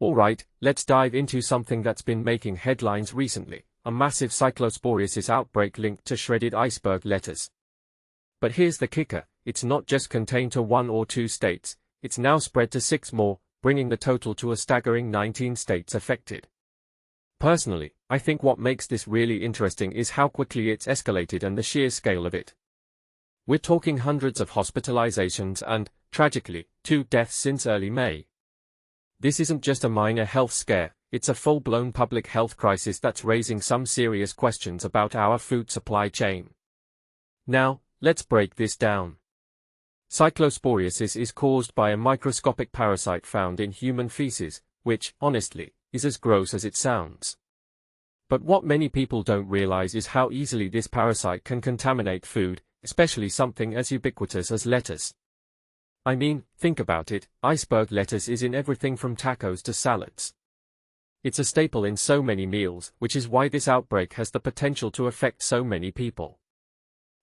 Alright, let's dive into something that's been making headlines recently, a massive Cyclosporiasis outbreak linked to shredded iceberg lettuce. But here's the kicker, it's not just contained to 1 or 2 states, it's now spread to 6 more, bringing the total to a staggering 19 states affected. Personally, I think what makes this really interesting is how quickly it's escalated and the sheer scale of it. We're talking hundreds of hospitalizations and, tragically, 2 deaths since early May. This isn't just a minor health scare, it's a full-blown public health crisis that's raising some serious questions about our food supply chain. Now, let's break this down. Cyclosporiasis is caused by a microscopic parasite found in human feces, which, honestly, is as gross as it sounds. But what many people don't realize is how easily this parasite can contaminate food, especially something as ubiquitous as lettuce. I mean, think about it, iceberg lettuce is in everything from tacos to salads. It's a staple in so many meals, which is why this outbreak has the potential to affect so many people.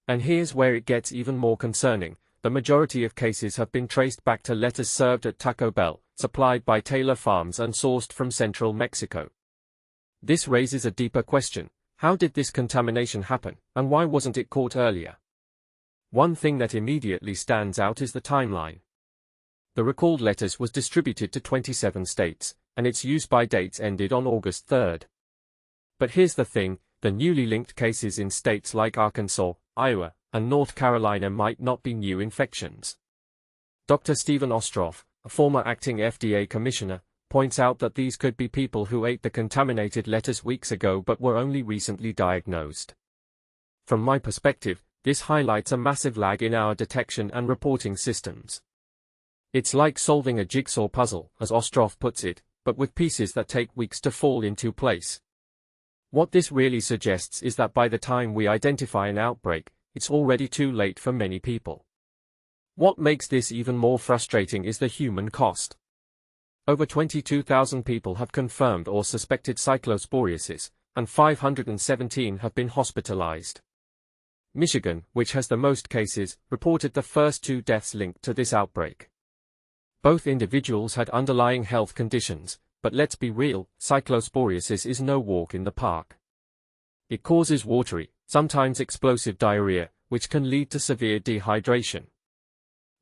And here's where it gets even more concerning. The majority of cases have been traced back to lettuce served at Taco Bell, supplied by Taylor Farms and sourced from central Mexico. This raises a deeper question. How did this contamination happen, and why wasn't it caught earlier? One thing that immediately stands out is the timeline. The recalled lettuce was distributed to 27 states, and its use-by dates ended on August 3rd. But here's the thing, the newly linked cases in states like Arkansas, Iowa, and North Carolina might not be new infections. Dr. Stephen Ostroff, a former acting FDA commissioner, points out that these could be people who ate the contaminated lettuce weeks ago but were only recently diagnosed. From my perspective, this highlights a massive lag in our detection and reporting systems. It's like solving a jigsaw puzzle, as Ostroff puts it, but with pieces that take weeks to fall into place. What this really suggests is that by the time we identify an outbreak, it's already too late for many people. What makes this even more frustrating is the human cost. Over 22,000 people have confirmed or suspected cyclosporiasis, and 517 have been hospitalized. Michigan, which has the most cases, reported the first 2 deaths linked to this outbreak. Both individuals had underlying health conditions, but let's be real, cyclosporiasis is no walk in the park. It causes watery, sometimes explosive diarrhea, which can lead to severe dehydration.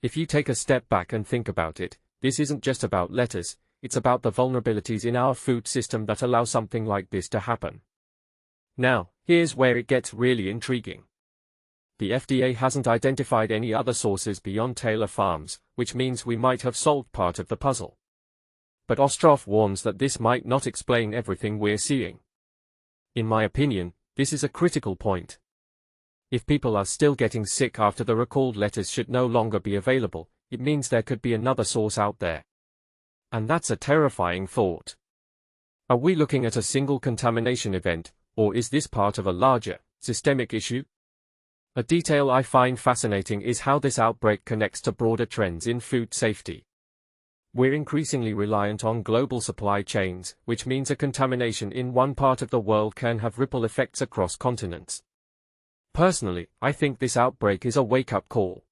If you take a step back and think about it, this isn't just about lettuce, it's about the vulnerabilities in our food system that allow something like this to happen. Now, here's where it gets really intriguing. The FDA hasn't identified any other sources beyond Taylor Farms, which means we might have solved part of the puzzle. But Ostroff warns that this might not explain everything we're seeing. In my opinion, this is a critical point. If people are still getting sick after the recalled lettuce should no longer be available, it means there could be another source out there. And that's a terrifying thought. Are we looking at a single contamination event, or is this part of a larger, systemic issue? A detail I find fascinating is how this outbreak connects to broader trends in food safety. We're increasingly reliant on global supply chains, which means a contamination in one part of the world can have ripple effects across continents. Personally, I think this outbreak is a wake-up call.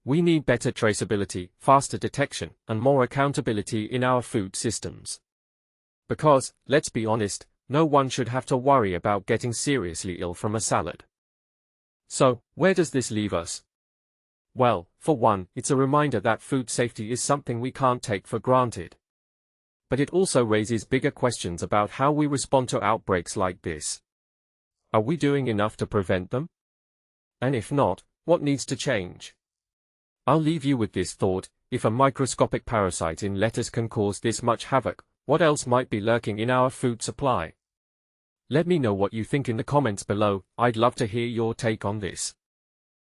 We need better traceability, faster detection, and more accountability in our food systems. Because, let's be honest, no one should have to worry about getting seriously ill from a salad. So, where does this leave us? Well, for one, it's a reminder that food safety is something we can't take for granted. But it also raises bigger questions about how we respond to outbreaks like this. Are we doing enough to prevent them? And if not, what needs to change? I'll leave you with this thought, if a microscopic parasite in lettuce can cause this much havoc, what else might be lurking in our food supply? Let me know what you think in the comments below, I'd love to hear your take on this.